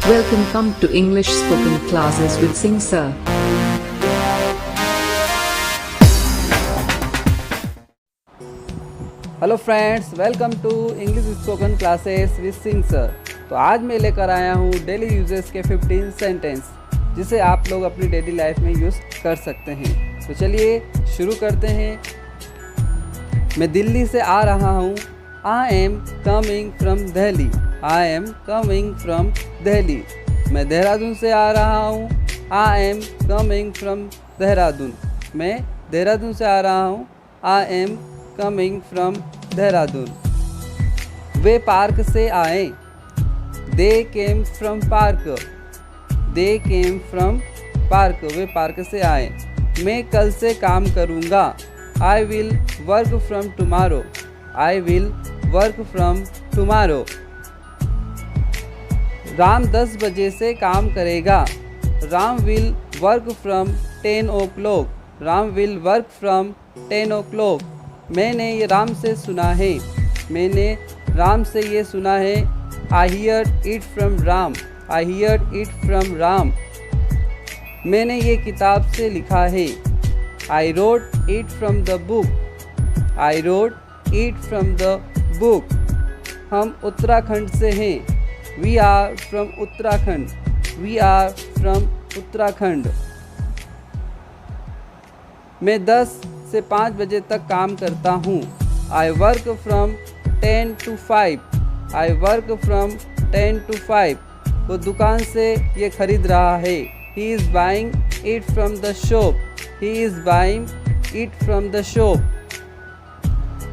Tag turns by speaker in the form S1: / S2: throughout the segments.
S1: Welcome come to English spoken classes with Singh sir.
S2: Hello friends, welcome to English spoken classes with Singh sir. तो आज मैं लेकर आया हूँ डेली यूजेस के 15 सेंटेंस जिसे आप लोग अपनी डेली लाइफ में यूज़ कर सकते हैं। तो चलिए शुरू करते हैं। मैं दिल्ली से आ रहा हूँ। I am coming from Delhi. I am coming from Delhi. मैं देहरादून से आ रहा हूँ। I am coming from Dehradun. मैं देहरादून से आ रहा हूँ। I am coming from Dehradun. वे पार्क से आए। They came from park. They came from park. वे पार्क से आए। मैं कल से काम करूँगा। I will work from tomorrow. I will work from tomorrow. Ram 10 बजे से काम करेगा। Ram will work from 10 o'clock। Ram will work from 10 o'clock। मैंने ये राम से सुना है। मैंने राम से ये सुना है। I hear it from Ram. I hear it from Ram. मैंने ये किताब से लिखा है। I wrote it from the book. I wrote it from the book. हम उत्तराखंड से हैं। We are from Uttarakhand. We are from Uttarakhand. मैं 10 से 5 बजे तक काम करता हूँ। I work from 10 to 5। I work from 10 to 5। वो दुकान से ये खरीद रहा है। He is buying it from the shop. He is buying it from the shop.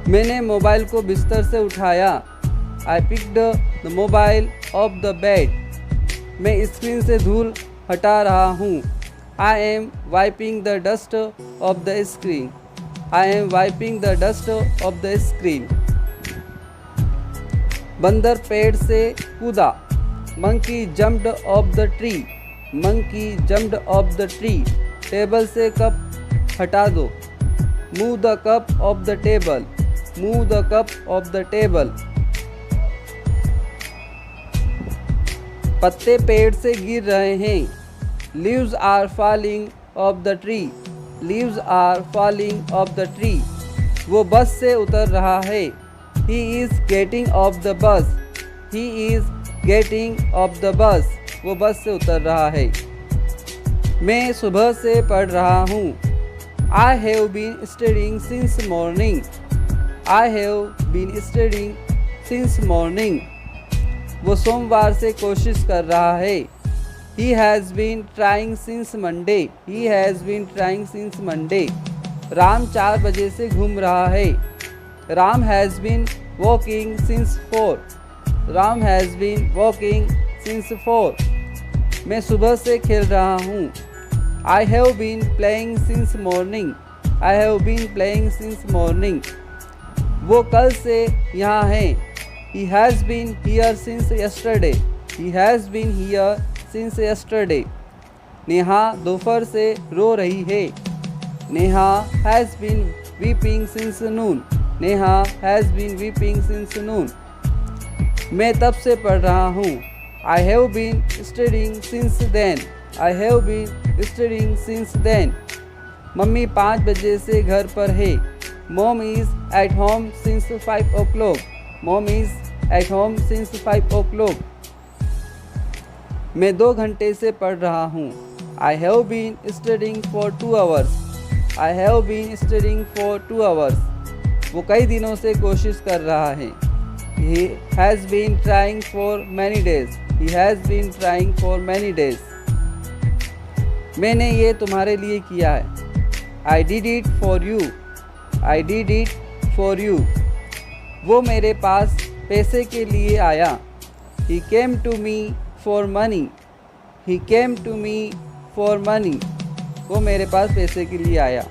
S2: मैंने मोबाइल को बिस्तर से उठाया। I picked the mobile of the bed. मैं स्क्रीन से धूल हटा रहा हूँ। I M wiping the dust of the screen. I am wiping the dust of the screen. बंदर पेड़ से कूदा। Monkey jumped of the tree. Monkey jumped of the tree. Table से कप हटा दो। Move the cup off the table. Move the cup off the table. पत्ते पेड़ से गिर रहे हैं। Leaves are falling off the tree. Leaves are falling off the tree. वो बस से उतर रहा है। He is getting off the bus. He is getting off the bus. वो बस से उतर रहा है। मैं सुबह से पढ़ रहा हूँ। I have been studying since morning. I have been studying since morning. वो सोमवार से कोशिश कर रहा है। He has been trying since Monday. He has been trying since Monday. Ram 4 बजे से घूम रहा है। Ram has been walking since 4. Ram has been walking since 4. मैं सुबह से खेल रहा हूँ। I have been playing since morning. I have been playing since morning. वो कल से यहाँ है। He has been here since yesterday. He has been here since yesterday. Neha दोपहर से रो रही है। Neha has been weeping since noon. Neha has been weeping since noon. मैं तब से पढ़ रहा हूँ। I have been studying since then. I have been studying since then. Mummy 5 बजे से घर पर है। Mom is at home since 5 o'clock. Mom is at home since 5 o'clock. मैं 2 घंटे से पढ़ रहा हूँ। I have been studying for 2 hours. I have been studying for 2 hours. वो कई दिनों से कोशिश कर रहा है। He has been trying for many days. He has been trying for many days. मैंने ये तुम्हारे लिए किया है। I did it for you. I did it for you. वो मेरे पास पैसे के लिए आया। He came to me for money. He came to me for money. वो मेरे पास पैसे के लिए आया।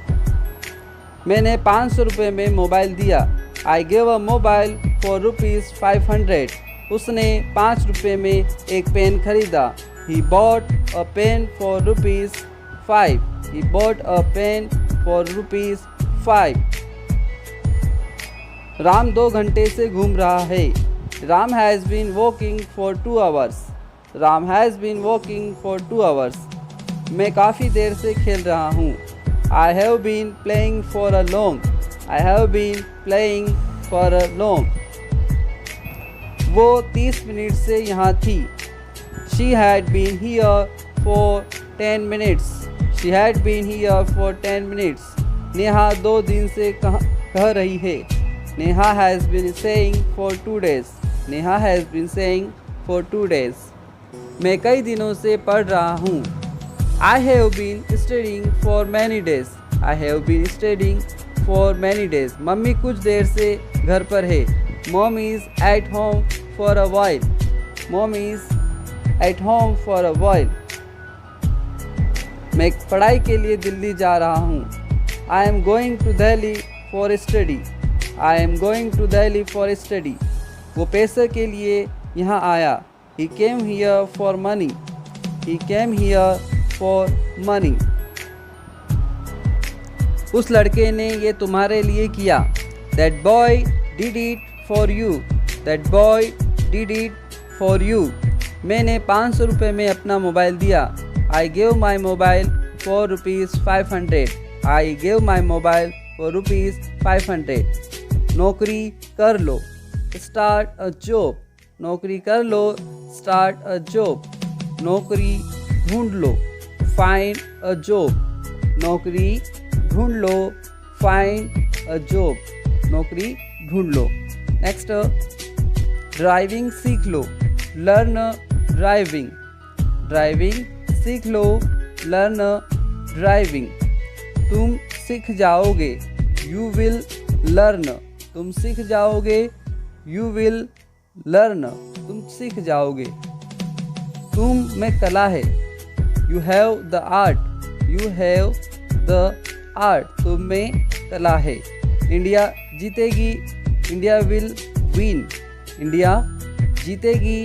S2: मैंने 500 रुपये में मोबाइल दिया। I gave a mobile for rupees 500. उसने 5 रुपये में एक पेन खरीदा। He bought a pen for rupees 5. He bought a pen for rupees 5. Ram 2 घंटे से घूम रहा है। Ram has been walking for 2 hours. Ram has been walking for 2 hours। मैं काफ़ी देर से खेल रहा हूँ। I have been playing for a long. I have been playing for a long. वो 30 मिनट से यहाँ थी। She had been here for 10 minutes। She had been here for 10 minutes। Neha 2 दिन से कह रही है। Neha has been saying for 2 days। Neha has been saying for 2 days। मैं कई दिनों से पढ़ रहा हूँ। I have been studying for many days. I have been studying for many days. Mummy कुछ देर से घर पर है। Mom is at home for a while. Mom is at home for a while. मैं पढ़ाई के लिए दिल्ली जा रहा हूँ। I am going to Delhi for study. I am going to Delhi for study. वो पैसे के लिए यहाँ आया। He came here for money। He came here for money। उस लड़के ने ये तुम्हारे लिए किया। That boy did it for you। That boy did it for you। मैंने 500 रुपये में अपना मोबाइल दिया। I gave my mobile for ₹500। I gave my mobile for ₹500। नौकरी कर लो। Start a job। नौकरी कर लो। Start a job. नौकरी ढूंढ लो। Find a job. नौकरी ढूंढ लो। Find a job. नौकरी ढूंढ लो। नेक्स्ट, ड्राइविंग सीख लो। Learn driving. ड्राइविंग सीख लो। Learn driving. तुम सीख जाओगे। You will learn. तुम सीख जाओगे। You will learn. तुम सीख जाओगे। तुम में कला है। You have the art. You have the art. तुम में कला है। इंडिया जीतेगी। India will win. इंडिया जीतेगी।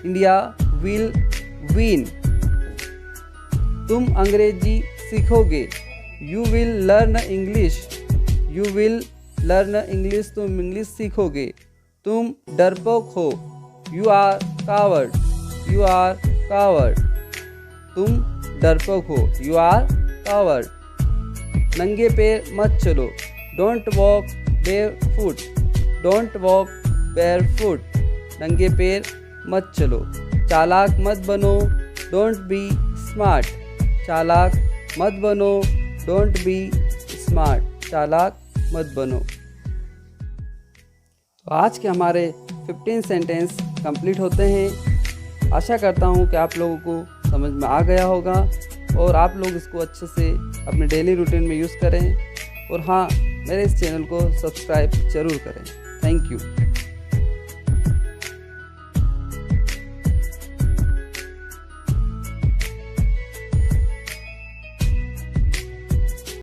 S2: India will win. तुम अंग्रेजी सीखोगे। You will learn English. You will learn English. तुम इंग्लिश सीखोगे। तुम डरपोक हो। You are coward. You are coward. तुम डरपोक हो। You are coward. नंगे पैर मत चलो। Don't walk bear foot. Don't walk bear foot. नंगे पैर मत चलो। चालाक मत बनो। Don't be smart. चालाक मत बनो। Don't be smart. चालाक मत बनो। तो आज के हमारे 15 सेंटेंस कंप्लीट होते हैं। आशा करता हूँ कि आप लोगों को समझ में आ गया होगा और आप लोग इसको अच्छे से अपने डेली रूटीन में यूज़ करें। और हाँ, मेरे इस चैनल को सब्सक्राइब ज़रूर करें। Thank you.